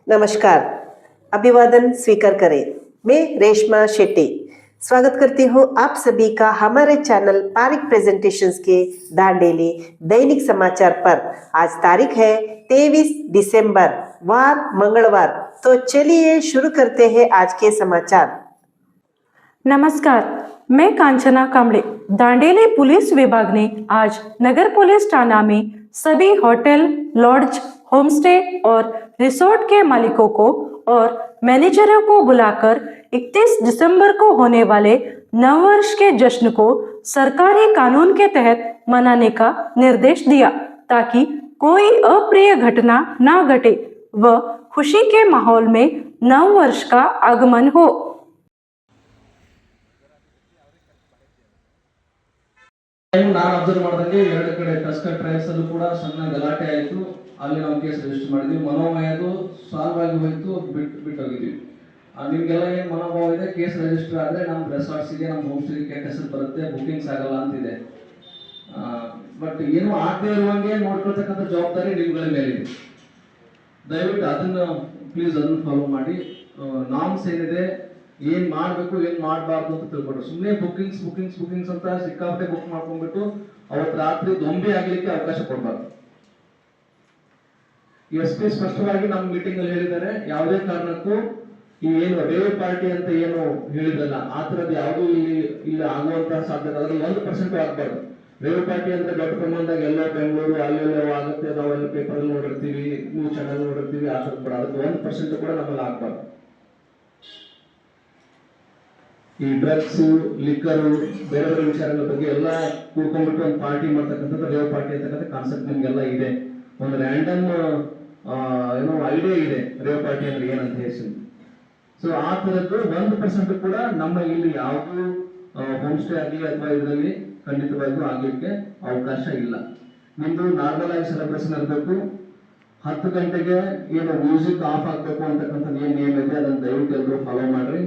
नमस्कार, अभिवादन स्वीकार करें। मैं रेशमा शेट्टी स्वागत करती हूँ आप सभी का हमारे चैनल पारिक प्रेजेंटेशंस के दांडेली दैनिक समाचार पर। आज तारीख है 23 दिसंबर, वार मंगलवार। तो चलिए शुरू करते हैं आज के समाचार। नमस्कार, मैं कांचना कामड़े। दांडेली पुलिस विभाग ने आज नगर पुलिस थाना में सभी होटल, लॉज, होमस्टे और रिसोर्ट के मालिकों को और मैनेजरों को बुलाकर 31 दिसंबर को होने वाले नववर्ष के जश्न को सरकारी कानून के तहत मनाने का निर्देश दिया, ताकि कोई अप्रिय घटना न घटे व खुशी के माहौल में नववर्ष का आगमन हो। ನಾನು ಅಬ್ಸರ್ವ್ ಮಾಡಿದಂಗೆ ಎರಡು ಕಡೆ ಟಸ್ಕರ್ ಟ್ರಯಲ್ಸ್ ಅಲ್ಲೂ ಕೂಡ ಸಣ್ಣ ಗಲಾಟೆ ಆಯಿತು. ಅಲ್ಲಿ ನಾವು ಕೇಸ್ ರಿಜಿಸ್ಟರ್ ಮಾಡಿದ್ವಿ. ಮನೋಮಯದು ಸಾಲ್ವ್ ಆಗಿ ಹೋಯಿತು, ಬಿಟ್ಟೋಗಿದ್ವಿ. ನಿಮಗೆಲ್ಲ ಏನು ಮನೋಭಾವ ಇದೆ, ಕೇಸ್ ರಿಜಿಸ್ಟರ್ ಆದರೆ ನಮ್ಮ ರೆಸಾರ್ಟ್ಸಿಗೆ, ನಮ್ಮ ಹೋಮ್ ಸ್ಟೇಗೆ ಕೆಟ್ಟ ಹೆಸರು ಬರುತ್ತೆ, ಬುಕಿಂಗ್ಸ್ ಆಗಲ್ಲ ಅಂತಿದೆ. ಬಟ್ ಏನು ಆಗದೆ ಇರುವಂಗೆ ನೋಡ್ಕೊಳ್ತಕ್ಕಂಥ ಜವಾಬ್ದಾರಿ ನಿಮ್ಗಳ ಮೇಲಿದೆ. ದಯವಿಟ್ಟು ಅದನ್ನು ಪ್ಲೀಸ್ ಅದನ್ನು ಫಾಲೋ ಮಾಡಿ. ನಾಮ್ಸ್ ಏನಿದೆ, ಏನ್ ಮಾಡಬೇಕು ಏನ್ ಮಾಡಬಾರ್ದು ಅಂತ ತಿಳ್ಕೊಡ್ರಿ. ಸುಮ್ಮನೆ ಬುಕಿಂಗ್ಸ್ ಅಂತ ಸಿಕ್ಕಾಪಟ್ಟೆ ಬುಕ್ ಮಾಡ್ಕೊಂಡ್ಬಿಟ್ಟು ಅವತ್ತು ರಾತ್ರಿ ದೊಂಬಿ ಆಗ್ಲಿಕ್ಕೆ ಅವಕಾಶ ಕೊಡಬಾರ್ದು. SP ಸ್ಪಷ್ಟವಾಗಿ ನಮ್ಮ ಮೀಟಿಂಗ್ ಅಲ್ಲಿ ಹೇಳಿದ್ದಾರೆ, ಯಾವುದೇ ಕಾರಣಕ್ಕೂ ಈ ಏನು ರೇವ್ ಪಾರ್ಟಿ ಅಂತ ಏನು ಹೇಳಿದ್ರಲ್ಲ, ಆ ತರದ್ದು ಯಾವುದು ಇಲ್ಲಿ ಆಗುವಂತಹ ಸಾಧ್ಯತೆ ಅದ್ರಲ್ಲಿ 1% ಆಗಬಾರ್ದು. ರೇವ್ ಪಾರ್ಟಿ ಅಂದ್ರೆ ದೊಡ್ಡ ಪ್ರಮಾಣದಾಗ ಎಲ್ಲೋ ಬೆಂಗಳೂರು ಅಲ್ಲೆಲ್ಲೋ ಆಗುತ್ತೆ, ನಾವೆಲ್ಲ ಪೇಪರ್ ಅಲ್ಲಿ ನೋಡಿರ್ತೀವಿ, ನ್ಯೂಸ್ ಚಾನಲ್ ನೋಡಿರ್ತೀವಿ, ಆ ಥರದ್ದು ಕೂಡ ಅದಕ್ಕೆ 1% ಕೂಡ ನಮ್ಮಲ್ಲಿ ಆಗ್ಬಾರ್ದು. ಈ ಡ್ರಗ್ಸ್, ಲಿಕ್ಕರು, ಬೇರೆ ಬೇರೆ ವಿಚಾರಗಳ ಬಗ್ಗೆ ಎಲ್ಲ ಕೂಡ್ಕೊಂಡ್ಬಿಟ್ಟು ಒಂದು ಪಾರ್ಟಿ ಮಾಡ್ತಕ್ಕಂಥದ್ದು ರೇವ್ ಪಾರ್ಟಿ ಅಂತಕ್ಕಂಥ ಕಾನ್ಸೆಪ್ಟ್ ನಿಮ್ಗೆಲ್ಲ ಇದೆ. ಒಂದು ರ್ಯಾಂಡಮ್ ಏನೋ ಐಡಿಯಾ ಇದೆ ರೇವ್ ಪಾರ್ಟಿ ಅಂದ್ರೆ ಏನಂತ ಹೇಳಿ. ಸೊ ಆ ತರದ್ದು 1% ಕೂಡ ನಮ್ಮ ಇಲ್ಲಿ ಯಾವುದು ಹೋಮ್ ಸ್ಟೇ ಆಗಲಿ ಅಥವಾ ಇದರಲ್ಲಿ ಖಂಡಿತವಾಗಿಯೂ ಆಗ್ಲಿಕ್ಕೆ ಅವಕಾಶ ಇಲ್ಲ. ನಿಮ್ದು ನಾರ್ಮಲ್ ಆಗಿ ಸೆಲೆಬ್ರೇಷನ್ ಇರಬೇಕು. 10 ಗಂಟೆಗೆ ಏನು ಮ್ಯೂಸಿಕ್ ಆಫ್ ಆಗ್ಬೇಕು ಅಂತಕ್ಕಂಥದ್ದು ಏನ್ ನೇಮ್ ಇದೆ ಅದನ್ನ ದಯವಿಟ್ಟು ಎಲ್ಲರೂ ಫಾಲೋ ಮಾಡ್ರಿ.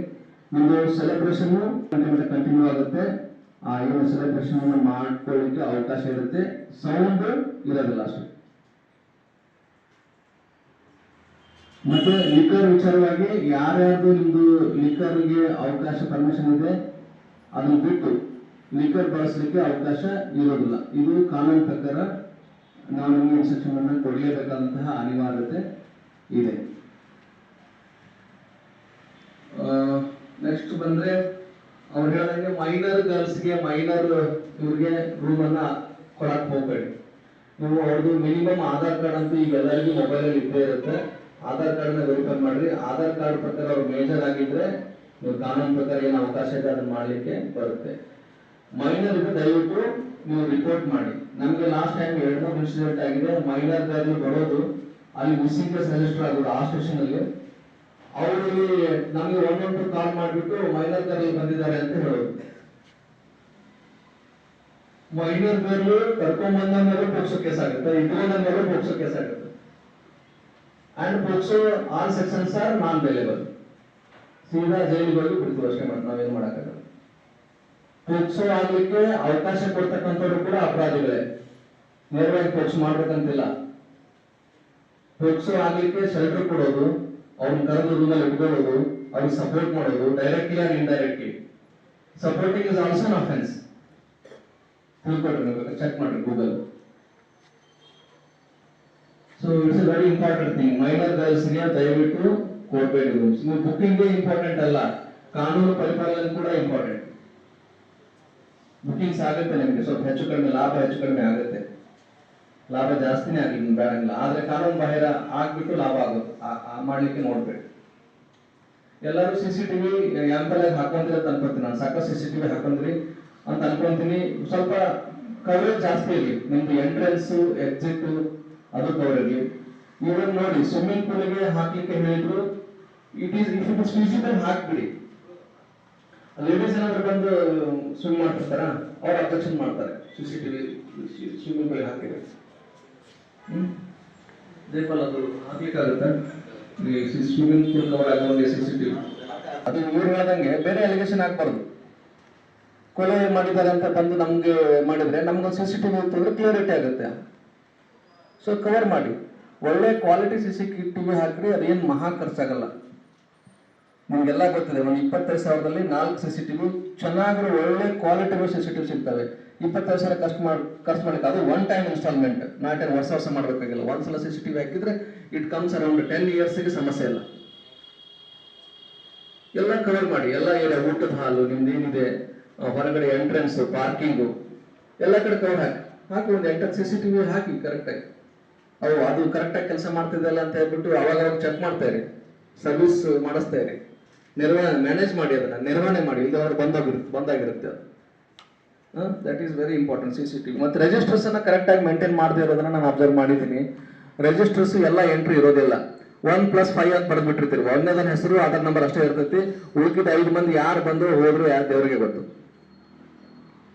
ನಿಮ್ದು ಸೆಲೆಬ್ರೇಷನ್ ಕಂಟಿನ್ಯೂ ಆಗುತ್ತೆ. ಆ ಏನು ಸೆಲೆಬ್ರೇಷನ್ ಮಾಡ್ಕೊಳ್ಳಿಕ್ಕೆ ಅವಕಾಶ ಇರುತ್ತೆ. ಸೌಂಡ್ ಇರೋದಿಲ್ಲ ಅಷ್ಟೇ. ಮತ್ತೆ ಲಿಕ್ಕರ್ ವಿಚಾರವಾಗಿ ಯಾರ್ಯಾರ್ದು ನಿಮ್ದು ಲಿಕ್ಕರ್ಗೆ ಅವಕಾಶ ಪರ್ಮಿಷನ್ ಇದೆ ಅದನ್ನ ಬಿಟ್ಟು ಲಿಕ್ಕರ್ ಬಳಸಲಿಕ್ಕೆ ಅವಕಾಶ ಇರೋದಿಲ್ಲ. ಇದು ಕಾನೂನು ಪ್ರಕಾರ ನಾವು ನಿಮಗೆ ಇನ್ಸ್ಟ್ರಕ್ಷನ್ ಅನ್ನು ಕೊಡಲೇಬೇಕಾದಂತಹ ಅನಿವಾರ್ಯತೆ ಇದೆ. ನೆಕ್ಸ್ಟ್ ಬಂದ್ರೆ ಅವ್ರು ಹೇಳಿದಂಗೆ ಮೈನರ್ ಗರ್ಲ್ಸ್ಗೆ, ಮೈನರ್ ಇವ್ರಿಗೆ ರೂಮ್ ಅನ್ನ ಕೊಡಕ್ ಹೋಗ್ಬೇಡಿ. ನೀವು ಅವ್ರದ್ದು ಮಿನಿಮಮ್ ಆಧಾರ್ ಕಾರ್ಡ್ ಅಂತೂ ಈಗ ಎಲ್ಲರಿಗೂ ಮೊಬೈಲ್ ಅಲ್ಲಿ ಇದ್ದೇ ಇರುತ್ತೆ. ಆಧಾರ್ ಕಾರ್ಡ್ ನ ವೆರಿಫೈ ಮಾಡ್ರಿ. ಆಧಾರ್ ಕಾರ್ಡ್ ಪ್ರಕಾರ ಅವ್ರು ಮೇಜರ್ ಆಗಿದ್ರೆ ನೀವು ಕಾನೂನು ಪ್ರಕಾರ ಏನು ಅವಕಾಶ ಇದೆ ಅದನ್ನ ಮಾಡ್ಲಿಕ್ಕೆ ಬರುತ್ತೆ. ಮೈನರ್ ಇದೆ ದಯವಿಟ್ಟು ನೀವು ರಿಪೋರ್ಟ್ ಮಾಡಿ. ನಮ್ಗೆ ಲಾಸ್ಟ್ ಟೈಮ್ 2-3 ಇನ್ಸಿಡೆಂಟ್ ಆಗಿದೆ. ಮೈನರ್ ಗಾಡಿ ಬರೋದು, ಅಲ್ಲಿ ಮಿಸ್ಸಿಂಗ್ ಕೇಸ್ ರಿಜಿಸ್ಟರ್ ಆಗೋದು ಆ ಸ್ಟೇಷನ್ ಅಲ್ಲಿ. ಅವರಲ್ಲಿ ನಮಗೆ 112 ಕಾಲ್ ಮಾಡಿಬಿಟ್ಟು ಮೈನರ್ ಗರ್ಲ್ ಬಂದಿದ್ದಾರೆ ಅಂತ ಹೇಳೋದು. ಮೈನರ್ ಗರ್ಲ್ ಕರ್ಕೊಂಡ್ ಬಂದ ಮೇಲೆ ಪೋಕ್ಸೋ ಕೇಸ್ ಆಗುತ್ತೆ, ಇಟ್ಕೊಂಡ ಮೇಲೆ ಪೋಕ್ಸೋ ಕೇಸ್ ಆಗುತ್ತೆ. And POCSO all sections are non bailable. ಸೀದಾ ಜೈಲಿಗೆ ಹೋಗಿ ಬಿಡ್ತೀವಿ ಅಷ್ಟೇ, ಮಾಡಿ ನಾವೇನು ಮಾಡಕ್ಕಾಗಲ್ಲ. ಪೋಕ್ಸೋ ಆಗ್ಲಿಕ್ಕೆ ಅವಕಾಶ ಕೊಡ್ತಕ್ಕಂಥವ್ರು ಕೂಡ ಅಪರಾಧಿಗಳೇ. ನೇರವಾಗಿ ಪೋಕ್ಸೋ ಮಾಡ್ಬೇಕಂತಿಲ್ಲ. ಪೋಕ್ಸೋ ಆಗ್ಲಿಕ್ಕೆ ಶೆಲ್ಟರ್ ಕೊಡೋದು, ಅವ್ರನ್ನ ಕರೆದು ರೂಮಲ್ಲಿ ಇಟ್ಕೊಳ್ಳೋದು, ಅವ್ರಿಗೆ ಸಪೋರ್ಟ್ ಮಾಡೋದು, directly or indirectly. Supporting is also an offence. ತಿಳ್ಕೊಡ್ರಿ, ನೀವು ಚೆಕ್ ಮಾಡ್ರಿ Google. So it's a very important thing. Minor ಗರ್ಲ್ಸ್ಗೆ ದಯವಿಟ್ಟು ಕೊಡಬೇಡಿ ರೂಮ್ಸ್. ನೀವು ಬುಕಿಂಗ್ ಇಂಪಾರ್ಟೆಂಟ್ ಅಲ್ಲ, ಕಾನೂನು ಪರಿಪಾಲನೆ ಕೂಡ ಇಂಪಾರ್ಟೆಂಟ್. ಬುಕಿಂಗ್ಸ್ ಆಗುತ್ತೆ ನಿಮಗೆ ಸ್ವಲ್ಪ ಹೆಚ್ಚು ಕಡಿಮೆ, ಲಾಭ ಹೆಚ್ಚು ಕಡಿಮೆ ಆಗುತ್ತೆ. ಲಾಭ ಜಾಸ್ತಿನೇ ಆಗಲಿ ಬೇಡಂಗಿಲ್ಲ, ಆದ್ರೆ ಕಾನೂನು ಬಾಹಿರ ಆಗ್ಬಿಟ್ಟು ಲಾಭ ಆಗುತ್ತೆ ಮಾಡ್ಲಿಕ್ಕೆ ನೋಡ್ಬೇಡಿ. ಎಲ್ಲರೂ CCTV ಯಾಂಪಲ್ ಹಾಕೊಂಡ್ರಿ ಅಂತ ಅನ್ಕೊಂತೀನಿ. ನಾನು ಸಾಕಷ್ಟು CCTV ಹಾಕೊಂಡ್ರಿ ಅಂತ ಅನ್ಕೊಂತೀನಿ. ಸ್ವಲ್ಪ ಕವರೇಜ್ ಜಾಸ್ತಿ ಇರಲಿ, ನಿಮ್ದು ಎಂಟ್ರೆನ್ಸ್ ಎಕ್ಸಿಟ್ ಅದು ಕವರ್ ಇರಲಿ. ಇವಾಗ ನೋಡಿ, ಸ್ವಿಮ್ಮಿಂಗ್ ಪೂಲ್ಗೆ ಹಾಕ್ಲಿಕ್ಕೆ ಹೇಳಿದ್ರು, ಇಫ್ ಇಟ್ ಇಸ್ ಫೀಸಿಬಲ್ ಹಾಕ್ಬಿಡಿ. ಲೇಡೀಸ್ ಏನಾದ್ರು ಬಂದು ಸ್ವಿಮ್ ಮಾಡ್ತಿರ್ತಾರ, ಅವ್ರು ಅಬ್ಜೆಕ್ಷನ್ ಮಾಡ್ತಾರೆ. CCTV ಸ್ವಿಮ್ಮಿಂಗ್ ಪೂಲ್ ಹಾಕಿದ್ರೆ ದೇಪಲ್ ಅದು ಹಾಕ್ಲಿಕ್ಕಾಗುತ್ತೆ. ಸ್ವಿಮ್ಮಿಂಗ್ ಪೂಲ್ ಕವರ್ ಆಗುವಂಗೆ CCTV ಅದು ಇವ್ರು ಹೇಳ್ದಂಗೆ ಬೇರೆ ಅಲಿಗೇಷನ್ ಹಾಕ್ಬಾರ್ದು. ಕೊಲೆ ಮಾಡಿದ್ದಾರೆ ಅಂತ ಬಂದು ನಮ್ಗೆ ಮಾಡಿದ್ರೆ ನಮ್ಗೊಂದು CCTV ಇರ್ತಂದ್ರೆ ಕ್ಲಿಯರಿಟಿ ಆಗುತ್ತೆ. ಸೊ ಕವರ್ ಮಾಡಿ. ಒಳ್ಳೆ ಕ್ವಾಲಿಟಿ CCTV ಹಾಕ್ರಿ, ಅದೇನು ಮಹಾ ಖರ್ಚಾಗಲ್ಲ. ನಿಮ್ಗೆಲ್ಲ ಗೊತ್ತಿದೆ, ಒಂದು 25,000ದಲ್ಲಿ 4 CCTV ಚೆನ್ನಾಗಿರೋ ಒಳ್ಳೆ ಕ್ವಾಲಿಟಿ CCTV ಸಿಗ್ತವೆ. 25,000 ಖರ್ಚು ಮಾಡ್ಲಿಕ್ಕೆ, ಅದು ಒನ್ ಟೈಮ್ ಇನ್ಸ್ಟಾಲ್ಮೆಂಟ್, ನಾಟ್ ಏನು ವರ್ಷ ಮಾಡಬೇಕಾಗಿಲ್ಲ. ಒಂದ್ಸಲ CCTV ಹಾಕಿದ್ರೆ ಇಟ್ ಕಮ್ಸ್ ಅರೌಂಡ್ 10 ಇಯರ್ಸ್ಗೆ ಸಮಸ್ಯೆ ಇಲ್ಲ. ಎಲ್ಲ ಕವರ್ ಮಾಡಿ, ಎಲ್ಲ ಏರಿಯಾ, ಊಟದ ಹಾಲು, ನಿಮ್ದು ಏನಿದೆ, ಹೊರಗಡೆ ಎಂಟ್ರೆನ್ಸ್, ಪಾರ್ಕಿಂಗು, ಎಲ್ಲ ಕಡೆ ಕವರ್ ಹಾಕಿ ಒಂದು 8 CCTV ಹಾಕಿ ಕರೆಕ್ಟಾಗಿ. ಅದು ಕರೆಕ್ಟಾಗಿ ಕೆಲಸ ಮಾಡ್ತಿದ್ದಲ್ಲ ಅಂತ ಹೇಳ್ಬಿಟ್ಟು ಅವಾಗ ಚೆಕ್ ಮಾಡ್ತಾ ಇರಿ, ಸರ್ವಿಸ್ ಮಾಡಿಸ್ತಾ ಇರಿ, ನಿರ್ವಹಣೆ ಮ್ಯಾನೇಜ್ ಮಾಡಿ, ಅದನ್ನ ನಿರ್ವಹಣೆ ಮಾಡಿ, ಇಲ್ಲದವ್ರು ಬಂದಾಗಿರುತ್ತೆ ಅದು. That is very important CCTV. ಮತ್ತು ರಿಜಿಸ್ಟರ್ಸ್ ಅನ್ನ ಕರೆಕ್ಟಾಗಿ ಮೇಂಟೈನ್ ಮಾಡದೇ ಇರೋದನ್ನ ನಾನು ಅಬ್ಸರ್ವ್ ಮಾಡಿದ್ದೀನಿ. ರಿಜಿಸ್ಟರ್ಸ್ ಎಲ್ಲ ಎಂಟ್ರಿ ಇರೋದಿಲ್ಲ, 1+5 ಅಂತ ಬರೆದ್ಬಿಟ್ಟಿರ್ತೀವಿ. ಒಂದನೇದನ್ನ ಹೆಸರು, ಆಧಾರ್ ನಂಬರ್ ಅಷ್ಟೇ ಇರ್ತೈತಿ. ಉಳಿದ 5 ಮಂದಿ ಯಾರು ಬಂದ್ರು ಹೋದ್ರು ಯಾರು ದೇವರಿಗೆ ಗೊತ್ತು.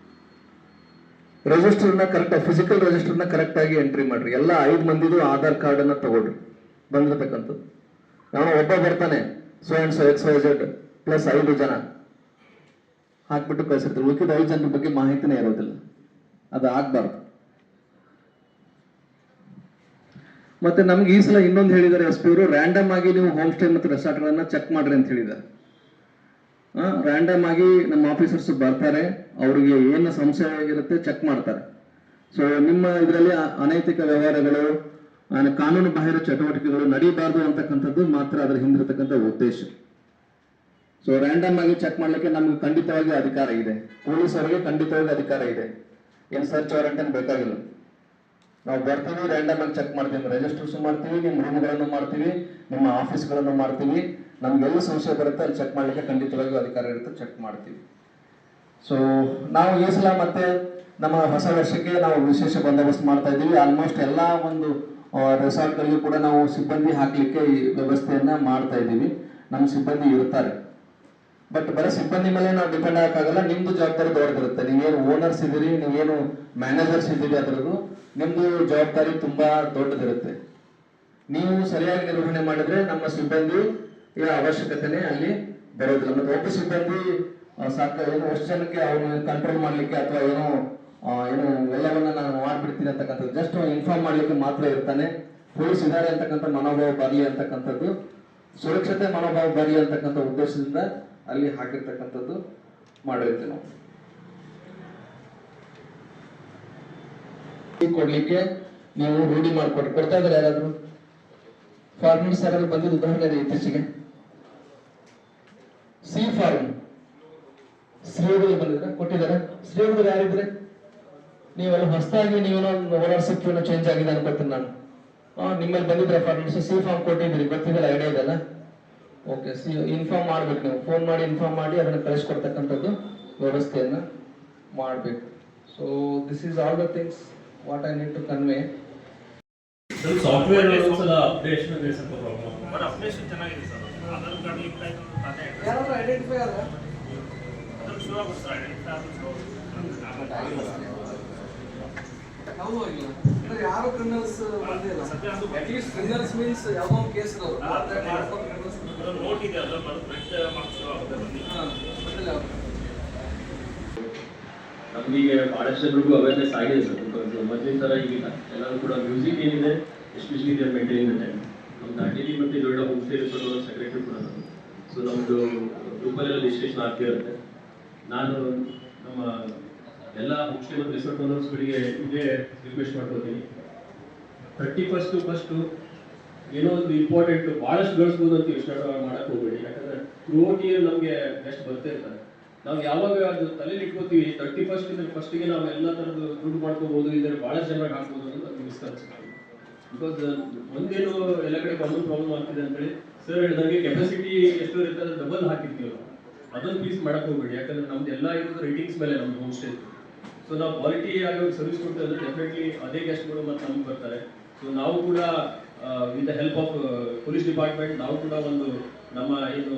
ರಿಜಿಸ್ಟರ್ನ ಕರೆಕ್ಟ್, ಫಿಸಿಕಲ್ ರಿಜಿಸ್ಟರ್ನ ಕರೆಕ್ಟ್ ಆಗಿ ಎಂಟ್ರಿ ಮಾಡ್ರಿ. ಎಲ್ಲ 5 ಮಂದಿದು ಆಧಾರ್ ಕಾರ್ಡ್ ಅನ್ನ ತಗೊಳ್ರಿ ಬಂದಿರತಕ್ಕಂಥದ್ದು. ನಾವು ಒಬ್ಬ ಬರ್ತಾನೆ so and so XYZ plus 5 ಜನ ಹಾಕ್ಬಿಟ್ಟು ಕಳಿಸಿರ್ತೀವಿ. ಉಳಿದ 5 ಜನರ ಬಗ್ಗೆ ಮಾಹಿತಿನೇ ಇರೋದಿಲ್ಲ, ಅದು ಆಗ್ಬಾರ್ದು. ಮತ್ತೆ ನಮ್ಗೆ ಈ ಸಲ ಇನ್ನೊಂದು ಹೇಳಿದ್ದಾರೆ SP ಅವರು, ರ್ಯಾಂಡಮ್ ಆಗಿ ನೀವು ಹೋಮ್ ಸ್ಟೇ ಮತ್ತು ರೆಸಾರ್ಟ್ಗಳನ್ನ ಚೆಕ್ ಮಾಡ್ರಿ ಅಂತ ಹೇಳಿದ್ದಾರೆ. ರ್ಯಾಂಡಮ್ ಆಗಿ ನಮ್ಮ ಆಫೀಸರ್ಸ್ ಬರ್ತಾರೆ, ಅವರಿಗೆ ಏನು ಸಂಶಯ ಆಗಿರುತ್ತೆ ಚೆಕ್ ಮಾಡ್ತಾರೆ. ಸೊ ನಿಮ್ಮ ಇದರಲ್ಲಿ ಅನೈತಿಕ ವ್ಯವಹಾರಗಳು, ಕಾನೂನು ಬಾಹಿರ ಚಟುವಟಿಕೆಗಳು ನಡೀಬಾರ್ದು ಅಂತಕ್ಕಂಥದ್ದು ಮಾತ್ರ ಅದರ ಹಿಂದಿರತಕ್ಕಂಥ ಉದ್ದೇಶ. ಸೊ ರ್ಯಾಂಡಮ್ ಆಗಿ ಚೆಕ್ ಮಾಡ್ಲಿಕ್ಕೆ ನಮ್ಗೆ ಖಂಡಿತವಾಗಿ ಅಧಿಕಾರ ಇದೆ, ಪೊಲೀಸ್ ಅವರಿಗೆ ಖಂಡಿತವಾಗಿ ಅಧಿಕಾರ ಇದೆ. ಏನು ಸರ್ಚ್ ವಾರೆಂಟ್ ಏನು ಬೇಕಾಗಿಲ್ಲ. ನಾವು ಬರ್ತೀವಿ, ರ್ಯಾಂಡಮ್ ಆಗಿ ಚೆಕ್ ಮಾಡ್ತೀವಿ, ರಿಜಿಸ್ಟರ್ಸ್ ಮಾಡ್ತೀವಿ, ನಿಮ್ಮ ರೂಮ್ಗಳನ್ನು ಮಾಡ್ತೀವಿ, ನಿಮ್ಮ ಆಫೀಸ್ಗಳನ್ನು ಮಾಡ್ತೀವಿ. ನಮ್ಗೆಲ್ಲ ಸಂಶಯ ಬರುತ್ತೆ ಅಲ್ಲಿ ಚೆಕ್ ಮಾಡ್ಲಿಕ್ಕೆ ಖಂಡಿತವಾಗಿ ಅಧಿಕಾರ ಇರುತ್ತೆ, ಚೆಕ್ ಮಾಡ್ತೀವಿ. ಸೊ ನಾವು ಈ ಸಲ ಮತ್ತೆ ನಮ್ಮ ಹೊಸ ವರ್ಷಕ್ಕೆ ನಾವು ವಿಶೇಷ ಬಂದೋಬಸ್ತ್ ಮಾಡ್ತಾ ಇದ್ದೀವಿ. ಆಲ್ಮೋಸ್ಟ್ ಎಲ್ಲ ಒಂದು ರೆಸಾರ್ಟ್ಗಳಿಗೂ ಕೂಡ ನಾವು ಸಿಬ್ಬಂದಿ ಹಾಕ್ಲಿಕ್ಕೆ ಈ ವ್ಯವಸ್ಥೆಯನ್ನ ಮಾಡ್ತಾ ಇದ್ದೀವಿ. ನಮ್ಮ ಸಿಬ್ಬಂದಿ ಇರ್ತಾರೆ, ಬಟ್ ಬರೀ ಸಿಬ್ಬಂದಿ ಮೇಲೆ ನಾವು ಡಿಪೆಂಡ್ ಆಗಕ್ಕಾಗಲ್ಲ. ನಿಮ್ದು ಜವಾಬ್ದಾರಿ ದೊಡ್ಡದಿರುತ್ತೆ. ನೀವೇನು ಓನರ್ಸ್ ಇದ್ದೀರಿ, ನೀವೇನು ಮ್ಯಾನೇಜರ್ಸ್ ಇದ್ದೀರಿ, ಅದರದ್ದು ನಿಮ್ದು ಜವಾಬ್ದಾರಿ ತುಂಬಾ ದೊಡ್ಡದಿರುತ್ತೆ. ನೀವು ಸರಿಯಾಗಿ ನಿರ್ವಹಣೆ ಮಾಡಿದ್ರೆ ನಮ್ಮ ಸಿಬ್ಬಂದಿ ಅವಶ್ಯಕತೆನೇ ಅಲ್ಲಿ ಬರೋದಿಲ್ಲ. ಮತ್ತೆ ಒಬ್ಬ ಸಿಬ್ಬಂದಿ ಏನು ಎಷ್ಟು ಜನಕ್ಕೆ ಅವನು ಕಂಟ್ರೋಲ್ ಮಾಡ್ಲಿಕ್ಕೆ ಅಥವಾ ಏನು ಎಲ್ಲವನ್ನ ನಾನು ಮಾಡ್ಬಿಡ್ತೀನಿ ಅಂತಕ್ಕಂಥದ್ದು ಜಸ್ಟ್ ಇನ್ಫಾರ್ಮ್ ಮಾಡ್ಲಿಕ್ಕೆ ಮಾತ್ರ ಇರ್ತಾನೆ. ಪೊಲೀಸ್ ಇದ್ದಾರೆ ಅಂತಕ್ಕಂಥ ಮನೋಭಾವ ಬರಲಿ ಅಂತಕ್ಕಂಥದ್ದು, ಸುರಕ್ಷತೆ ಮನೋಭಾವ ಬರಲಿ ಅಂತಕ್ಕಂಥ ಉದ್ದೇಶದಿಂದ ಅಲ್ಲಿ ಹಾಕಿರ್ತಕ್ಕಂಥದ್ದು ಮಾಡಿರ್ತೀವಿ ನಾವು. ಕೊಡ್ಲಿಕ್ಕೆ ನೀವು ರೂಢಿ ಕೊಡ್ತಾ ಇದ್ದಾರೆ ಯಾರಾದ್ರು ಫಾರ್ಮರ್ಸ್ ಯಾರಾದ್ರು ಬಂದಿದ್ದು ಉದಾಹರಣೆ ಇದೆ ಇತ್ತೀಚೆಗೆ? ಸಿ ಫಾರ್ಮ್ ಶ್ರೀಯೋಗದಲ್ಲಿ ಬಂದಿದ್ರೆ ಕೊಟ್ಟಿದ್ದಾರೆ. ಶ್ರೀಯೋಗದಲ್ಲಿ ಯಾರಿದ್ರೆ ನೀವೆಲ್ಲ ಹೊಸದಾಗಿ ನೀವೇನೋ ಓನರ್ಶಿಪ್ ಚೇಂಜ್ ಆಗಿದೆ ಅನ್ಕೊಳ್ತೀನಿ ನಾನು. ನಿಮ್ಮಲ್ಲಿ ಬಂದಿದ್ರೆ ಫಾರ್ಮರ್ಸ್ ಸಿ ಫಾರ್ಮ್ ಕೊಟ್ಟಿದ್ದೀರಿ, ಗೊತ್ತಿದ್ದಲ್ಲ, ಐಡಿಯಾ ಇದೆಲ್ಲ? ಓಕೆ, ಇನ್ಫಾರ್ಮ್ ಮಾಡ್ಬೇಕು, ನೀವು ಫೋನ್ ಮಾಡಿ ಇನ್ಫಾರ್ಮ್ ಮಾಡಿ ಅದನ್ನ ಕಳಿಸ್ಕೊಡ್ತಕ್ಕಂಥದ್ದು ವ್ಯವಸ್ಥೆಯನ್ನ ಮಾಡಬೇಕು. So this is all the things what I need to convey. Software ಒಂದ್ಸಲ ಅಪ್ಡೇಷನ್ ಇದೆ, ಸ್ವಲ್ಪ ಪ್ರಾಬ್ಲಮ್. ಬಟ್ ಅಪ್ಡೇಷನ್ ಚೆನ್ನಾಗಿದೆ ಸರ್. ಆಧಾರ್ ಕಾರ್ಡ್ ಲಿಂಕ್ ಆಯ್ತು ಅಂತ ತಾನೇ ಹೇಳ್ತಾರೆ. ಯಾರಾದ್ರೂ ಐಡೆಂಟಿಫೈ ಆದ್ರೆ ಅದ್ರ ಶೋ ಆಗುತ್ತೆ ಸರ್, ಐಡೆಂಟಿಫೈ ಆದ್ರೆ ಶೋ ಹೌದು ಆಗಿಲ್ಲ ಅಂದ್ರೆ ಯಾರು ಕ್ರಿಮಿನಲ್ಸ್ ಬಂದಿಲ್ಲ. ಸದ್ಯ ಅದು ಅಟ್ ಲೀಸ್ಟ್ ಕ್ರಿಮಿನಲ್ಸ್ ಮೀನ್ಸ್ ಯಾವುದೋ ಒಂದು ಕೇಸ್ ಇರೋದು ನೋಟ್ ಇದೆ, ಅದ್ರ ಪ್ರಿಂಟ್ ಮಾರ್ಕ್ಸ್ ಶೋ ಆಗುತ್ತೆ ಬಂದಿಲ್ಲ. ನಮಗೆ ಭಾಳಷ್ಟು ಜನರಿಗೂ ಅವೇರ್ನೆಸ್ ಆಗಿದೆ ಸರ್. ಬಿಕಾಸ್ ಮೊದಲಿನ ಥರ ಈಗಿಲ್ಲ. ಎಲ್ಲರೂ ಕೂಡ ಮ್ಯೂಸಿಕ್ ಏನಿದೆ ಎಸ್ಪೆಷಲಿ ದೇ ಮೇಂಟೈನ್ ಇದೆ. ನಮ್ಮ ದಾಂಡೇಲಿ ಮತ್ತು ಇದೊಳ್ಳೆ ಹೋಮ್ ಸ್ಟೇ ರಿಸೋರ್ಟ್ ಸೆಕ್ರೆಟರಿ ಕೂಡ ನಾನು. ಸೊ ನಮ್ಮದು ಗ್ರೂಪಲ್ಲೆಲ್ಲ ರಿಜಿಸ್ಟ್ರೇಷನ್ ಆಗ್ತಾ ಇರುತ್ತೆ. ನಾನು ನಮ್ಮ ಎಲ್ಲ ಹೋಮ್ ಸ್ಟೇ ಮತ್ತು ರಿಸೋರ್ಟ್ ಓನರ್ಸ್ಗಳಿಗೆ ಇದೇ ರಿಕ್ವೆಸ್ಟ್ ಮಾಡ್ಕೊತೀನಿ, 31st ಫಸ್ಟು ಏನೋ ಒಂದು ಇಂಪಾರ್ಟೆಂಟ್ ಭಾಳಷ್ಟು ಗಳಿಸ್ಬೋದು ಅಂತ ಯೋಚನೆ ಮಾಡಕ್ಕೆ ಹೋಗ್ಬೇಡಿ. ಯಾಕಂದರೆ ಥ್ರೂಔಟ್ ಇಯರ್ ನಮಗೆ ಬೆಸ್ಟ್ ಬರ್ತಾ ಇರ್ತಾರೆ. ನಾವು ಯಾವಾಗ ಅದು ತಲೆಯಲ್ಲಿ ಇಟ್ಕೋತೀವಿ 31st ಫಸ್ಟಿಗೆ ನಾವು ಎಲ್ಲ ಥರದ್ದು ದುಡ್ಡು ಮಾಡ್ಕೋಬೋದು, ಇದರಲ್ಲಿ ಭಾಳಷ್ಟು ಜನರಾಗಿ ಹಾಕ್ಬೋದು ಅನ್ನೋದು ಅದು ಮಿಸ್ಕನ್ಸೆಪ್ಷನ್. ಬಿಕಾಸ್ ಒಂದೇನು ಎಲ್ಲ ಕಡೆ ಕಾಮನ್ ಪ್ರಾಬ್ಲಮ್ ಆಗ್ತಿದೆ ಅಂತೇಳಿ ಸರ್ ಹೇಳಿದಂಗೆ ಕೆಪಾಸಿಟಿ ಎಷ್ಟು ಇರುತ್ತೆ ಅದು ಡಬಲ್ ಹಾಕಿರ್ತೀವಿ ನಾವು. ಅದೊಂದು ಪೀಸ್ ಮಾಡಕ್ಕೆ ಹೋಗ್ಬೇಡಿ. ಯಾಕಂದರೆ ನಮ್ದು ಎಲ್ಲ ಇರೋದು ರೇಟಿಂಗ್ಸ್ ಮೇಲೆ ನಮ್ದು ಹೋಮ್ ಸ್ಟೇ. ಸೊ ನಾವು ಕ್ವಾಲಿಟಿ ಆಗಿ ಸರ್ವಿಸ್ ಕೊಡ್ತೀವಿ ಅಂದರೆ ಡೆಫಿನೆಟ್ಲಿ ಅದೇ ಗೆಸ್ಟ್ಗಳು ಮತ್ತು ನಮ್ಗೆ ಬರ್ತಾರೆ. ಸೊ ನಾವು ಕೂಡ with the help of police department ನಾವು ಕೂಡ ಒಂದು ನಮ್ಮ ಏನು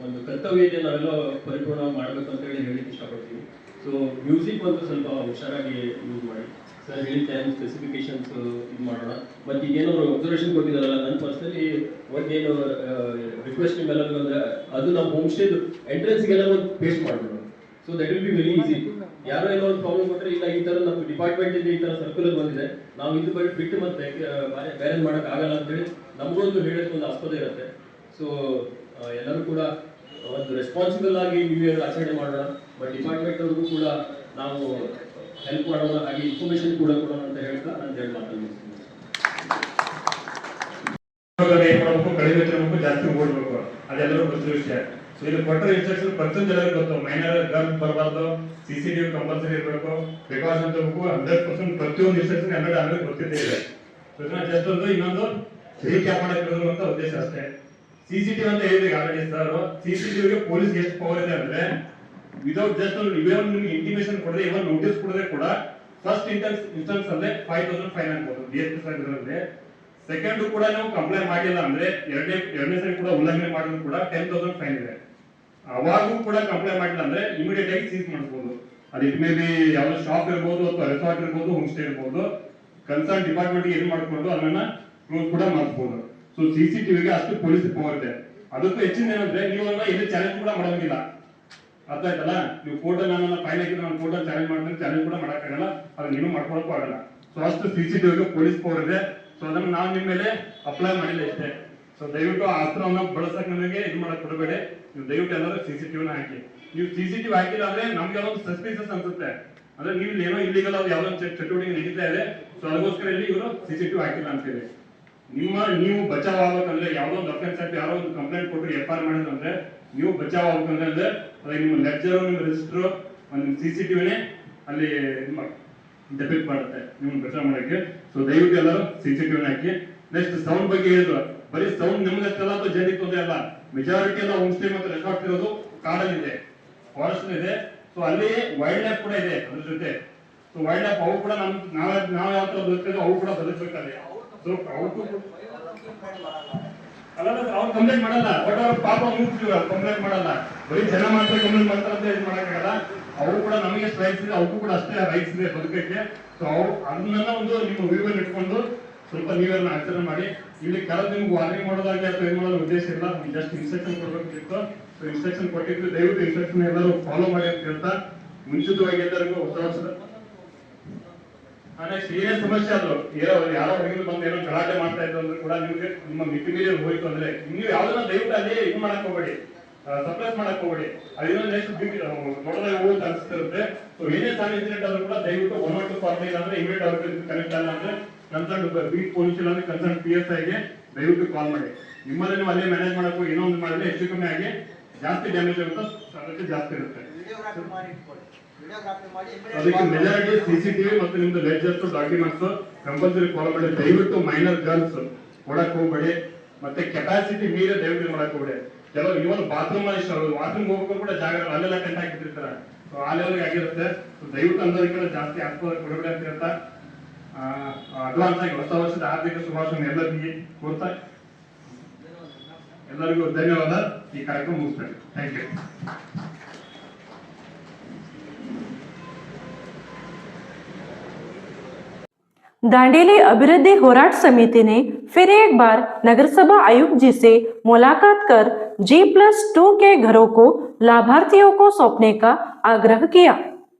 ಒಂದು ಕರ್ತವ್ಯ ಇದೆ, ನಾವೆಲ್ಲ ಪರಿಪೂರ್ಣವಾಗಿ ಮಾಡಬೇಕು ಅಂತ ಹೇಳಲಿಕ್ಕೆ ಇಷ್ಟಪಡ್ತೀವಿ. ಸೊ ಮ್ಯೂಸಿಕ್ ಒಂದು ಸ್ವಲ್ಪ ಹುಷಾರಾಗಿ ಯೂಸ್ ಮಾಡಿ ಸರ್ ಹೇಳಿದ ಟೈಮ್ ಸ್ಪೆಸಿಫಿಕೇಶನ್ಸ್ ಇದು ಮಾಡೋಣ. ಮತ್ತು ಈಗೇನೋ ಅಬ್ಸರ್ವೇಷನ್ ಕೊಟ್ಟಿದ್ದಾರಲ್ಲ, ನನ್ನ ಪರ್ಸನಲಿ ಒಂದೇನು ರಿಕ್ವೆಸ್ಟ್ ನಿಮ್ಮೆಲ್ಲರಿಗೂ ಅಂದರೆ ಅದು ನಮ್ಮ ಹೋಮ್ ಸ್ಟೇದು ಎಂಟ್ರೆನ್ಸ್ಗೆಲ್ಲ ಒಂದು ಪೇಸ್ಟ್ ಮಾಡಬೇಕು. So that will be very easy. ಯಾರೋ ಏನೋ ಒಂದು ಪ್ರಾಬ್ಲಮ್ ಕೊಟ್ಟರೆ ಇಲ್ಲ ಈ ಥರ ನಮ್ಮ ಡಿಪಾರ್ಟ್ಮೆಂಟಿಂದ ಈ ಥರ ಸರ್ಕ್ಯುಲರ್ ಬಂದಿದೆ, ನಾವು ಇದು ಬಿಟ್ಟು ಮತ್ತೆ ಬೇರೆ ಮಾಡೋಕ್ಕಾಗಲ್ಲ ಅಂತೇಳಿ ನಮಗೊಂದು ಹೇಳೋಕ್ಕೆ ಒಂದು ಆಸ್ಪದ ಇರುತ್ತೆ. ಸೊ ಎಲ್ಲರೂ ಕೂಡ ಒಂದು ರೆಸ್ಪಾನ್ಸಿಬಲ್ ಆಗಿ ನ್ಯೂ ಇಯರ್ ಆಚರಣೆ ಮಾಡೋಣ, ಬಟ್ ಡಿಪಾರ್ಟ್ಮೆಂಟ್ ಅವ್ರಿಗೂ ಕೂಡ ನಾವು ಹೆಲ್ಪ್ ಮಾಡೋಣ, ಹಾಗೆ ಇನ್ಫಾರ್ಮೇಶನ್ ಕೂಡ ಕೊಡೋಣ ಅಂತ ಹೇಳ್ತಾ ನಾನು ಹೇಳಿ ಮಾತಾಡ್ತೀನಿ. ಏನ್ ಮಾಡಬೇಕು, ಕಡಿಮೆ ತಿನ್ನಬೇಕು, ಜಾಸ್ತಿ ಓಡಬೇಕು, ಅದೆಲ್ಲರೂ ಗೊತ್ತಿರೋ ವಿಷಯ. ಸೊ ಇದು ಕೊಟ್ಟರೆ ಇನ್ಸ್ಟ್ರಕ್ಷನ್ ಪ್ರತಿಯೊಂದು ಜನರಿಗೆ ಗೊತ್ತು. ಮೈನರ್ ಗರ್ಲ್ ಬರಬಾರ್ದು, CCTV ಕಂಪಲ್ಸರಿ ಇರಬೇಕು, ಪ್ರಿಕಾಷನ್ ತಗೋಬೇಕು, 100% ಪ್ರತಿಯೊಂದು ಇನ್ಸ್ಟ್ರಕ್ಷನ್ ಎಲ್ಲರೂ ಗೊತ್ತಿದ್ದೇ ಇದೆ. ಸೊ ಇದನ್ನ ಜಸ್ಟ್ ಒಂದು ಇನ್ನೊಂದು ರೀಕ್ಯಾಪ್ ಮಾಡಕ್ಕೆ ಅಂತ ಉದ್ದೇಶ ಅಷ್ಟೇ. CCTV ಅಂತ ಹೇಳಿದ್ರೆ ಆಲ್ರೆಡಿ ಸರ್, CCTVಗೆ ಪೊಲೀಸ್ ಎಷ್ಟು ಪವರ್ ಇದೆ ಅಂದ್ರೆ ವಿದೌಟ್ ಜಸ್ಟ್ ಇವನ್ ನಿಮ್ಗೆ ಇಂಟಿಮೇಷನ್ ಕೊಡದೆ, ಇವನ್ ನೋಟಿಸ್ ಕೊಡದೆ ಕೂಡ ಫಸ್ಟ್ ಇನ್ಸ್ಟೆನ್ಸ್ ಅಲ್ಲೇ 5,000 ಫೈನ್ ಆಗ್ಬೋದು DSP ಸರ್ ಇದರಲ್ಲಿ. ಸೆಕೆಂಡ್ ಕೂಡ ನೀವು ಕಂಪ್ಲೇಂಟ್ ಮಾಡಿಲ್ಲ ಅಂದ್ರೆ ಎರಡನೇ ಸರಿ ಕೂಡ ಉಲ್ಲಂಘನೆ ಮಾಡಿದ್ರು ಕೂಡ 10,000 ಫೈನ್ ಇದೆ. ಅವಾಗೂ ಕೂಡ ಕಂಪ್ಲೇಂಟ್ ಮಾಡಿಲ್ಲ ಅಂದ್ರೆ ಇಮಿಡಿಯೇಟ್ ಆಗಿ ಸೀಸ್ ಮಾಡಬಹುದು. ಅದು ಇಟ್ ಮೇ ಬಿ ಯಾವ್ದು ಶಾಪ್ ಇರ್ಬೋದು ಅಥವಾ ರೆಸಾರ್ಟ್ ಇರ್ಬೋದು, ಹೋಮ್ ಸ್ಟೇ ಇರ್ಬೋದು, ಕನ್ಸರ್ನ್ ಡಿಪಾರ್ಟ್ಮೆಂಟ್ ಏನ್ ಮಾಡ್ಕೊಂಡು ಅದನ್ನ ಕ್ಲೋಸ್ ಕೂಡ ಮಾಡಬಹುದು. ಸೊ CCTVಗೆ ಅಷ್ಟು ಪೊಲೀಸ್ ಪವರ್ ಇದೆ. ಅದಕ್ಕೂ ಹೆಚ್ಚಿನ ಏನಂದ್ರೆ ನೀವು ಎಲ್ಲಿ ಚಾಲೆಂಜ್ ಕೂಡ ಮಾಡೋಂಗಿಲ್ಲ. ಅರ್ಥ ಆಯ್ತಲ್ಲ, ನೀವು ಕೋರ್ಟ್ ನನ್ನ ಫೈನ್ ಹಾಕಿದ್ರೆ ನಾನು ಕೋರ್ಟ್ ಚಾಲೆಂಜ್ ಮಾಡ್ತೀನಿ, ಚಾಲೆಂಜ್ ಕೂಡ ಮಾಡಕ್ಕಾಗಲ್ಲ, ಅದನ್ನ ನೀವು ಮಾಡ್ಕೊಳಕ್ಕೂ ಆಗಲ್ಲ. ಸೊ ಅಷ್ಟು CCTVಗೆ ಪೊಲೀಸ್ ಪವರ್ ಇದೆ. ಸೊ ಅದನ್ನ ನಾವು ನಿಮ್ಮ ಮೇಲೆ ಅಪ್ಲೈ ಮಾಡಿಲ್ಲ ಇಷ್ಟೇ. ಸೊ ದಯವಿಟ್ಟು ಆ ಅಸ್ತ್ರವನ್ನ ಬಳಸಕ್ ನಮಗೆ ಇದು ಮಾಡಕ್ ಕೊಡಬೇಡಿ. ನೀವು ದಯವಿಟ್ಟು ಎಲ್ಲರೂ CCTVನ ಹಾಕಿ. ನೀವು CCTV ಹಾಕಿಲ್ಲ ಅಂದ್ರೆ ನಮ್ಗೆ ಯಾವ್ದೊಂದು ಸಸ್ಪಿಷಸ್ ಅನ್ಸುತ್ತೆ, ಅಂದ್ರೆ ನೀವು ಏನೋ ಇಲ್ಲಿಗಲ್ ಯಾವ್ದೋ ಚಟುವಟಿಕೆ ನಡೀತಾ ಇದೆ, ಸೊ ಅದಕ್ಕೋಸ್ಕರ ಇಲ್ಲಿ ಇವರು CCTV ಹಾಕಿಲ್ಲ ಅಂತೇಳಿ. ನೀವು ಬಚಾವ್ ಆಗ್ಬೇಕಂದ್ರೆ ಯಾವ್ದೋ ಒಂದು ಅಫೆನ್ಸ್ ಆಯ್ತು, ಯಾರೋ ಒಂದು ಕಂಪ್ಲೇಂಟ್ ಕೊಟ್ಟರು FIR ಮಾಡಿದ್ರೆ ನೀವು ಬಚಾವ್ ಆಗ್ಬೇಕಂದ್ರೆ ಅದೇ ನಿಮ್ಮ ಲೆಕ್ಚರ್, ನಿಮ್ಮ ರಿಜಿಸ್ಟರ್, ಒಂದು CCTVನೇ ಅಲ್ಲಿ ಡೆಪಿಕ್ಟ್ ಮಾಡುತ್ತೆ ನಿಮ್ಗೆ ಬಚಾವ್ ಮಾಡಕ್ಕೆ. ಸೊ ದಯವಿಟ್ಟು ಎಲ್ಲರೂ CCTVನ ಹಾಕಿ. ನೆಕ್ಸ್ಟ್ ಸೌಂಡ್ ಬಗ್ಗೆ ಹೇಳಿದ್ರು, ಬರೀ ಸೌಂಡ್ ನಿಮ್ಗೆ ಅಷ್ಟೆಲ್ಲ ಅಥವಾ ಜನರಿಗೆ ತೊಂದರೆ ಅಲ್ಲ. ಮೆಜಾರಿಟಿ ಎಲ್ಲ ಹೋಮ್ ಸ್ಟೇ ಮತ್ತು ರೆಸಾರ್ಟ್ ಇರೋದು ಕಾಡಲ್ಲಿ ಇದೆ, ಫಾರೆಸ್ಟ್ ಇದೆ. ಸೊ ಅಲ್ಲಿ ವೈಲ್ಡ್ ಲೈಫ್ ಕೂಡ ಇದೆ ಅದ್ರ ಜೊತೆ. ಸೊ ವೈಲ್ಡ್ ಲೈಫ್ ಅವು ಕೂಡ ನಾವು ಯಾವ ತರ ಬದುಕ್ತಿದ್ವಿ ಅವು ಕೂಡ ಬದುಕಬೇಕಲ್ಲಿ. ಸೊ ಅವಕ್ಕೂ ಅಲ್ಲ ಅವ್ರು ಕಂಪ್ಲೇಂಟ್ ಮಾಡಲ್ಲ, ಬಟ್ ಅವ್ರ ಪಾಪ ಕಂಪ್ಲೇಂಟ್ ಮಾಡಲ್ಲ, ಬರೀ ಜನ ಮಾತ್ರ ಕಂಪ್ಲೇಂಟ್ ಮಾಡ್ತಾರೆ ಅಂತ ಇದು ಮಾಡಕ್ಕಾಗಲ್ಲ. ಅವು ಕೂಡ ನಮಗೆ ರೈಟ್ಸ್ ಇದೆ, ಅವಕ್ಕೂ ಕೂಡ ಅಷ್ಟೇ ರೈಟ್ಸ್ ಇದೆ ಬದುಕಕ್ಕೆ. ಸೊ ಅವು ಅದನ್ನೆಲ್ಲ ಒಂದು ನಿಮ್ಮ ವ್ಯೂವಲ್ಲಿ ಇಟ್ಕೊಂಡು ಸ್ವಲ್ಪ ನೀವನ್ನ ಆಚರಣೆ ಮಾಡಿ. ಇಲ್ಲಿ ಕರೆದು ನಿಮ್ಗೆ ವಾರ್ನಿಂಗ್ ಮಾಡೋದಾಗಿ ಅಥವಾ ಏನು ಮಾಡೋದು ಉದ್ದೇಶ ಇಲ್ಲ, ಜಸ್ಟ್ ಇನ್ಸ್ಟ್ರಕ್ಷನ್ ಕೊಡ್ಬೇಕಿತ್ತು. ಸೊ ಇನ್ಸ್ಟ್ರಕ್ಷನ್ ಕೊಟ್ಟಿದ್ದು, ದಯವಿಟ್ಟು ಇನ್ಸ್ಟ್ರಕ್ಷನ್ ಎಲ್ಲರೂ ಫಾಲೋ ಮಾಡಿ ಅಂತ ಹೇಳ್ತಾ ಮುಂಚಿತವಾಗಿ ಎಲ್ಲರಿಗೂ ಹೊಸ ವರ್ಷದ ನೆಕ್ಸ್ಟ್ ಏನೇ ಸಮಸ್ಯೆ ಆದ್ರು, ಯಾರೋ ಹೊರಗಿಂದ ಬಂದು ಏನೋ ಗಲಾಟೆ ಮಾಡ್ತಾ ಇದ್ರು ಅಂದ್ರೆ ಕೂಡ ನಿಮ್ಗೆ ನಿಮ್ಮ ಮಿತಿಮೀರಿಯಲ್ಲಿ ಹೋಯ್ತು ಅಂದ್ರೆ ನೀವು ಯಾವ್ದನ್ನ ದಯವಿಟ್ಟು ಅಲ್ಲಿ ಇದು ಮಾಡಕ್ ಹೋಗ್ಬೇಡಿ, ಸಪ್ರೆಸ್ ಮಾಡಕ್ ಹೋಗ್ಬೇಡಿ. ಅದೇನೋ ನೆಕ್ಸ್ಟ್ ನೋಡೋದಾಗ ಹೋಗುತ್ತೆ ಅನಿಸ್ತಿರುತ್ತೆ. ಸೊ ಏನೇ ಸಣ್ಣ ಇನ್ಸಿಡೆಂಟ್ ಆದ್ರೂ ಕೂಡ ದಯವಿಟ್ಟು 112 ಫಾರ್ಮ್ ಇಲ್ಲ ಅಂದ್ರೆ ಇಮಿಡಿಯೇಟ್ ಅವ್ರಿಗೆ ಕನೆಕ್ಟ್ ಅಲ್ಲ ಅಂದ್ರೆ ಕನ್ಸರ್ನ್ ಬೀಟ್ ಪೊಲೀಸ್ ಇಲ್ಲ ಅಂದ್ರೆ ಕನ್ಸರ್ನ್ PSIಗೆ ದಯವಿಟ್ಟು ಕಾಲ್ ಮಾಡಿ. ನಿಮ್ಮಲ್ಲಿ ನೀವು ಅಲ್ಲೇ ಮ್ಯಾನೇಜ್ ಮಾಡಕ್ಕೂ ಏನೋ ಒಂದು ಮಾಡಿದ್ರೆ ಹೆಚ್ಚು ಕಮ್ಮಿ ಆಗಿ ಜಾಸ್ತಿ ಡ್ಯಾಮೇಜ್ ಆಗುತ್ತೋ ಸಾಧ್ಯತೆ ಜಾಸ್ತಿ ಇರುತ್ತೆ. ಅದಕ್ಕೆ ಮೆಜಾರಿಟಿ CCTV ಮತ್ತು ನಿಮ್ದು ಲೆಡ್ಜರ್ಸ್, ಡಾಕ್ಯುಮೆಂಟ್ಸ್ ಕಂಪಲ್ಸರಿ ಫಾಲೋ ಮಾಡಿ. ದಯವಿಟ್ಟು ಮೈನರ್ ಗರ್ಲ್ಸ್ ಕೊಡಕ್ ಹೋಗ್ಬೇಡಿ, ಮತ್ತೆ ಕೆಪಾಸಿಟಿ ಮೀರಿ ದಯವಿಟ್ಟು ಮಾಡಕ್ ಹೋಗ್ಬೇಡಿ. ಕೆಲವು ಇವನ್ ಬಾತ್ರೂಮ್ ವಾಶ್ರೂಮ್ ಹೋಗ್ಬೇಕು ಕೂಡ ಜಾಗ ಅಲ್ಲೆಲ್ಲ ಟೆಂಟ್ ಹಾಕಿರ್ತಾರೆ. ಸೊ ಆ ಲೆವೆಲ್ಗೆ ಆಗಿರುತ್ತೆ. ಸೊ ದಯವಿಟ್ಟು ಅಂದೋದಕ್ಕೆಲ್ಲ ಜಾಸ್ತಿ ಆಸ್ಪದ ಕೊಡಬೇಡಿ ಅಂತ ಹೇಳ್ತಾ ಅಡ್ವಾನ್ಸ್ ಆಗಿ ಹೊಸ ವರ್ಷದ ಆರ್ಥಿಕ ಶುಭಾಶಯ ಎಲ್ಲರಿಗೂ ಕೋರ್ತಾ ಎಲ್ಲರಿಗೂ ಧನ್ಯವಾದ. ಈ ಕಾರ್ಯಕ್ರಮ ಮುಗಿಸ್ಬೇಕು. Thank you. दांडेली अभिवृद्धि होराट समिति ने फिर एक बार नगरसभा आयुक्त जी से मुलाकात कर G+2 के घरों को लाभार्थियों को सौंपने का आग्रह किया।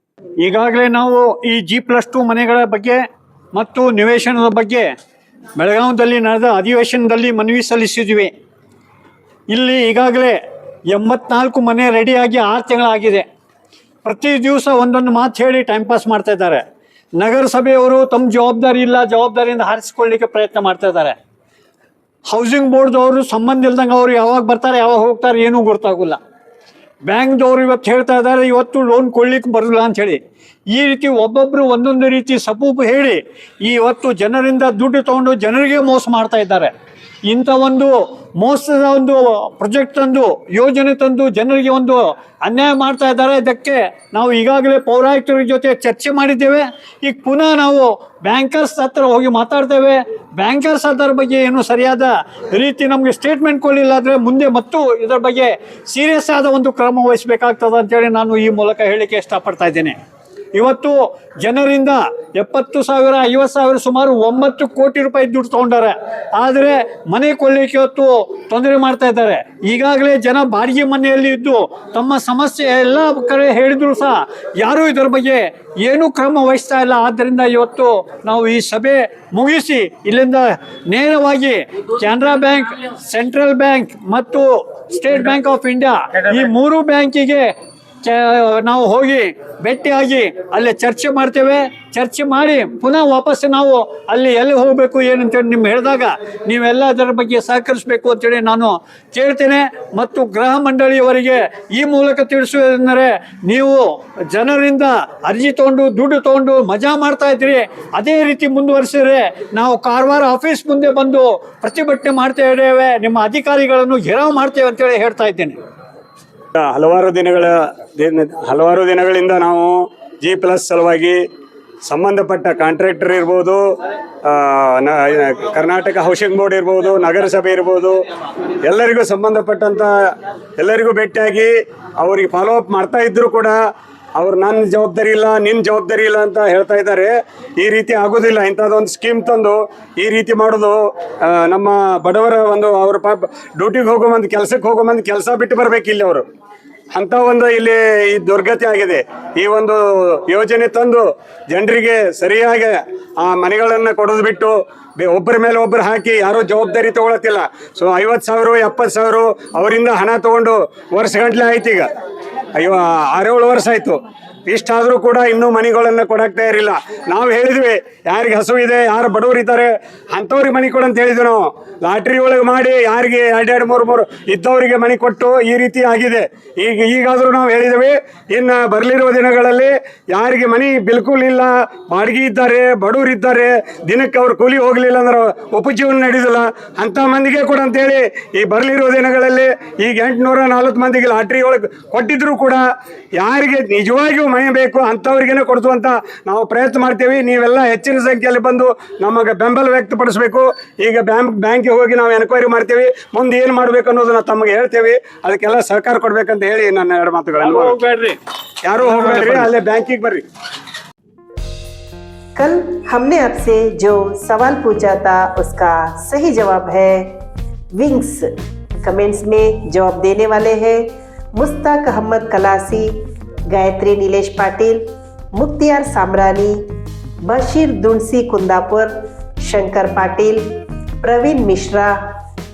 ಈಗಾಗಲೇ ನಾವು ಈ G+2 ಮನೆಗಳ ಬಗ್ಗೆ ಮತ್ತು ನಿವೇಶನದ ಬಗ್ಗೆ ಬೆಳಗಾವಿಯಲ್ಲಿ ನಡೆದ ಅಧಿವೇಶನದಲ್ಲಿ ಮನವಿ ಸಲ್ಲಿಸಿದ್ವಿ. ಇಲ್ಲಿ ಈಗಾಗಲೇ 84 ಮನೆ ರೆಡಿಯಾಗಿ 6 ತಿಂಗಳಾಗಿದೆ. ಪ್ರತಿ ದಿವಸ ಒಂದೊಂದು ಮಾತು ಹೇಳಿ ಟೈಮ್ ಪಾಸ್ ಮಾಡ್ತಾ ಇದ್ದಾರೆ. ನಗರಸಭೆಯವರು ತಮ್ಮ ಜವಾಬ್ದಾರಿಯಿಂದ ಹಾರಿಸಿಕೊಳ್ಳಲಿಕ್ಕೆ ಪ್ರಯತ್ನ ಮಾಡ್ತಾ ಇದ್ದಾರೆ. ಹೌಸಿಂಗ್ ಬೋರ್ಡ್ದವರು ಸಂಬಂಧ ಇಲ್ದಂಗೆ ಅವರು ಯಾವಾಗ ಬರ್ತಾರೆ ಯಾವಾಗ ಹೋಗ್ತಾರೆ ಏನೂ ಗೊತ್ತಾಗೋಲ್ಲ. ಬ್ಯಾಂಕ್ದವರು ಇವತ್ತು ಹೇಳ್ತಾ ಇದ್ದಾರೆ ಇವತ್ತು ಲೋನ್ ಕೊಡ್ಲಿಕ್ಕೆ ಬರಲ್ಲ ಅಂಥೇಳಿ. ಈ ರೀತಿ ಒಬ್ಬೊಬ್ಬರು ಒಂದೊಂದು ರೀತಿ ಸಬೂಬು ಹೇಳಿ ಇವತ್ತು ಜನರಿಂದ ದುಡ್ಡು ತೊಗೊಂಡು ಜನರಿಗೆ ಮೋಸ ಮಾಡ್ತಾ ಇದ್ದಾರೆ. ಇಂಥ ಒಂದು ಮೋಸದ ಒಂದು ಪ್ರಾಜೆಕ್ಟ್ ತಂದು ಯೋಜನೆ ತಂದು ಜನರಿಗೆ ಒಂದು ಅನ್ಯಾಯ ಮಾಡ್ತಾ ಇದ್ದಾರೆ. ಇದಕ್ಕೆ ನಾವು ಈಗಾಗಲೇ ಪೌರಾಯುಕ್ತರ ಜೊತೆ ಚರ್ಚೆ ಮಾಡಿದ್ದೇವೆ. ಈಗ ಪುನಃ ನಾವು ಬ್ಯಾಂಕರ್ಸ್ ಹತ್ರ ಹೋಗಿ ಮಾತಾಡ್ತೇವೆ. ಬ್ಯಾಂಕರ್ಸ್ ಅದರ ಬಗ್ಗೆ ಏನು ಸರಿಯಾದ ರೀತಿ ನಮಗೆ ಸ್ಟೇಟ್ಮೆಂಟ್ ಕೊಡಲಿಲ್ಲ ಅಂದರೆ ಮುಂದೆ ಮತ್ತು ಇದರ ಬಗ್ಗೆ ಸೀರಿಯಸ್ ಆದ ಒಂದು ಕ್ರಮ ವಹಿಸಬೇಕಾಗ್ತದೆ ಅಂತೇಳಿ ನಾನು ಈ ಮೂಲಕ ಹೇಳಲಿಕ್ಕೆ ಇಷ್ಟಪಡ್ತಾ ಇದ್ದೇನೆ. ಇವತ್ತು ಜನರಿಂದ 70,000 50,000 ಸುಮಾರು 9 ಕೋಟಿ ರೂಪಾಯಿ ದುಡ್ಡು ತೊಗೊಂಡಾರೆ. ಆದರೆ ಮನೆ ಕೊಳ್ಳಿಕ್ಕೆ ಇವತ್ತು ತೊಂದರೆ ಮಾಡ್ತಾ ಇದ್ದಾರೆ. ಈಗಾಗಲೇ ಜನ ಬಾಡಿಗೆ ಮನೆಯಲ್ಲಿ ಇದ್ದು ತಮ್ಮ ಸಮಸ್ಯೆ ಎಲ್ಲ ಕಡೆ ಹೇಳಿದ್ರು ಸಹ ಯಾರೂ ಇದರ ಬಗ್ಗೆ ಏನೂ ಕ್ರಮ ವಹಿಸ್ತಾ ಇಲ್ಲ. ಆದ್ದರಿಂದ ಇವತ್ತು ನಾವು ಈ ಸಭೆ ಮುಗಿಸಿ ಇಲ್ಲಿಂದ ನೇರವಾಗಿ ಕೆನರಾ ಬ್ಯಾಂಕ್, ಸೆಂಟ್ರಲ್ ಬ್ಯಾಂಕ್ ಮತ್ತು ಸ್ಟೇಟ್ ಬ್ಯಾಂಕ್ ಆಫ್ ಇಂಡಿಯಾ ಈ 3 ಬ್ಯಾಂಕಿಗೆ ನಾವು ಹೋಗಿ ಭೇಟಿಯಾಗಿ ಅಲ್ಲಿ ಚರ್ಚೆ ಮಾಡ್ತೇವೆ. ಚರ್ಚೆ ಮಾಡಿ ಪುನಃ ವಾಪಸ್ ನಾವು ಅಲ್ಲಿ ಎಲ್ಲಿ ಹೋಗಬೇಕು ಏನಂತೇಳಿ ನಿಮ್ಗೆ ಹೇಳಿದಾಗ ನೀವೆಲ್ಲ ಅದರ ಬಗ್ಗೆ ಸಹಕರಿಸಬೇಕು ಅಂತೇಳಿ ನಾನು ಕೇಳ್ತೇನೆ. ಮತ್ತು ಗೃಹ ಮಂಡಳಿಯವರಿಗೆ ಈ ಮೂಲಕ ತಿಳಿಸುವುದೆಂದರೆ, ನೀವು ಜನರಿಂದ ಅರ್ಜಿ ತೊಗೊಂಡು ದುಡ್ಡು ತೊಗೊಂಡು ಮಜಾ ಮಾಡ್ತಾ ಇದ್ದೀರಿ, ಅದೇ ರೀತಿ ಮುಂದುವರಿಸಿದರೆ ನಾವು ಕಾರವಾರ ಆಫೀಸ್ ಮುಂದೆ ಬಂದು ಪ್ರತಿಭಟನೆ ಮಾಡ್ತಾ ಇದ್ದೇವೆ, ನಿಮ್ಮ ಅಧಿಕಾರಿಗಳನ್ನು ಘೇರಾವ್ ಮಾಡ್ತೇವೆ ಅಂತೇಳಿ ಹೇಳ್ತಾ ಇದ್ದೇನೆ. ಹಲವಾರು ದಿನಗಳಿಂದ ನಾವು G+ ಸಲುವಾಗಿ ಸಂಬಂಧಪಟ್ಟ ಕಾಂಟ್ರಾಕ್ಟರ್ ಇರ್ಬೋದು, ಕರ್ನಾಟಕ ಹೌಸಿಂಗ್ ಬೋರ್ಡ್ ಇರ್ಬೋದು, ನಗರಸಭೆ ಇರ್ಬೋದು, ಎಲ್ಲರಿಗೂ ಸಂಬಂಧಪಟ್ಟಂಥ ಎಲ್ಲರಿಗೂ ಭೇಟಿಯಾಗಿ ಅವರಿಗೆ ಫಾಲೋ ಅಪ್ ಮಾಡ್ತಾ ಇದ್ದರೂ ಕೂಡ ಅವ್ರು ನನ್ನ ಜವಾಬ್ದಾರಿ ಇಲ್ಲ, ನಿನ್ನ ಜವಾಬ್ದಾರಿ ಇಲ್ಲ ಅಂತ ಹೇಳ್ತಾ ಇದ್ದಾರೆ. ಈ ರೀತಿ ಆಗೋದಿಲ್ಲ. ಇಂಥದ್ದೊಂದು ಸ್ಕೀಮ್ ತಂದು ಈ ರೀತಿ ಮಾಡೋದು ನಮ್ಮ ಬಡವರ ಅವ್ರ ಡ್ಯೂಟಿಗೆ ಹೋಗೋ ಕೆಲಸಕ್ಕೆ ಹೋಗೋ ಕೆಲಸ ಬಿಟ್ಟು ಬರಬೇಕು ಇಲ್ಲಿ ಅವರು. ಅಂಥ ಇಲ್ಲಿ ಈ ದುರ್ಗತಿ ಆಗಿದೆ. ಈ ಒಂದು ಯೋಜನೆ ತಂದು ಜನರಿಗೆ ಸರಿಯಾಗಿ ಆ ಮನೆಗಳನ್ನು ಕೊಡೋದು ಬಿಟ್ಟು ಒಬ್ಬರ ಮೇಲೆ ಒಬ್ಬರು ಹಾಕಿ ಯಾರೂ ಜವಾಬ್ದಾರಿ ತೊಗೊಳತ್ತಿಲ್ಲ. ಸೊ 50,000 70,000 ಅವರಿಂದ ಹಣ ತೊಗೊಂಡು ವರ್ಷಗಟ್ಟಲೆ ಆಯ್ತು. ಈಗ 6-7 ವರ್ಷ ಆಯಿತು. ಇಷ್ಟಾದರೂ ಕೂಡ ಇನ್ನೂ ಮನೆಗಳನ್ನು ಕೊಡಕ್ಕೆ ತಯಾರಿಲ್ಲ. ನಾವು ಹೇಳಿದ್ವಿ, ಯಾರಿಗೆ ಹಸು ಇದೆ, ಯಾರು ಬಡವರು ಇದ್ದಾರೆ ಅಂಥವ್ರಿಗೆ ಮನೆ ಕೊಡಂತ ಹೇಳಿದ್ವಿ. ನಾವು ಲಾಟ್ರಿ ಒಳಗೆ ಮಾಡಿ ಯಾರಿಗೆ 2-2 3 ಇದ್ದವರಿಗೆ ಮನೆ ಕೊಟ್ಟು ಈ ರೀತಿ ಆಗಿದೆ. ಈಗಾದರೂ ನಾವು ಹೇಳಿದ್ವಿ, ಇನ್ನು ಬರಲಿರುವ ದಿನಗಳಲ್ಲಿ ಯಾರಿಗೆ ಮನೆ ಬಿಲ್ಕುಲ್ ಇಲ್ಲ, ಬಾಡಿಗೆ ಇದ್ದಾರೆ, ಬಡವರು ಇದ್ದಾರೆ, ದಿನಕ್ಕೆ ಅವ್ರು ಕೂಲಿ ಹೋಗಲಿಲ್ಲ ಅಂದ್ರೆ ಉಪಜೀವನ ನಡೆಯೋದಿಲ್ಲ, ಅಂಥ ಮಂದಿಗೆ ಕೂಡ ಅಂತೇಳಿ ಈ ಬರಲಿರುವ ದಿನಗಳಲ್ಲಿ ಈಗ 840 ಮಂದಿಗೆ ಲಾಟ್ರಿ ಒಳಗೆ ಕೊಟ್ಟಿದ್ರು ಕೂಡ ಯಾರಿಗೆ ನಿಜವಾಗಿಯೂ ಮನೆ ಬೇಕು ಅಂಥವ್ರಿಗೇನೆ ಕೊಡ್ತು ಅಂತ ನಾವು ಪ್ರಯತ್ನ ಮಾಡ್ತೀವಿ. ನೀವೆಲ್ಲ ಹೆಚ್ಚಿನ ಸಂಖ್ಯೆಯಲ್ಲಿ ಬಂದು ನಮಗೆ ಬೆಂಬಲ ವ್ಯಕ್ತಪಡಿಸಬೇಕು. ಈಗ ಬ್ಯಾಂಕಿಗೆ ಹೋಗಿ ನಾವು ಎನ್ಕ್ವೈರಿ ಮಾಡ್ತೀವಿ, ಮುಂದೆ ಏನು ಮಾಡಬೇಕು ಅನ್ನೋದನ್ನ ತಮಗೆ ಹೇಳ್ತೇವೆ. ಅದಕ್ಕೆಲ್ಲ ಸಹಕಾರ ಕೊಡ್ಬೇಕಂತ ಹೇಳಿ ನನ್ನ 2 ಮಾತುಗಳನ್ನು ಹೋಗ್ಬೇಡ್ರಿ, ಯಾರು ಹೋಗ್ಬೇಡ್ರಿ, ಅಲ್ಲೇ ಬ್ಯಾಂಕಿಗೆ ಬರ್ರಿ. कल हमने आपसे जो सवाल पूछा था उसका सही जवाब है विंग्स। कमेंट्स में जवाब देने वाले हैं मुस्ताक अहमद कलासी, गायत्री नीलेश पाटिल, मुख्तियार सामरानी, बशीर दुंसी कुंदापुर, शंकर पाटिल, प्रवीण मिश्रा,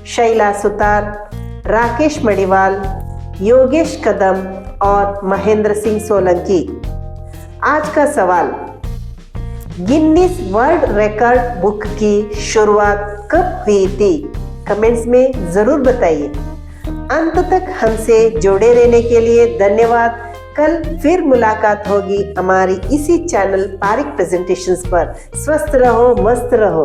शैला सुतार, राकेश मणिवाल, योगेश कदम और महेंद्र सिंह सोलंकी। आज का सवाल, गिनीज वर्ल्ड रिकॉर्ड बुक की शुरुआत कब हुई थी? कमेंट्स में जरूर बताइए। अंत तक हमसे जुड़े रहने के लिए धन्यवाद। कल फिर मुलाकात होगी हमारी इसी चैनल पारिक प्रेजेंटेशंस पर। स्वस्थ रहो, मस्त रहो।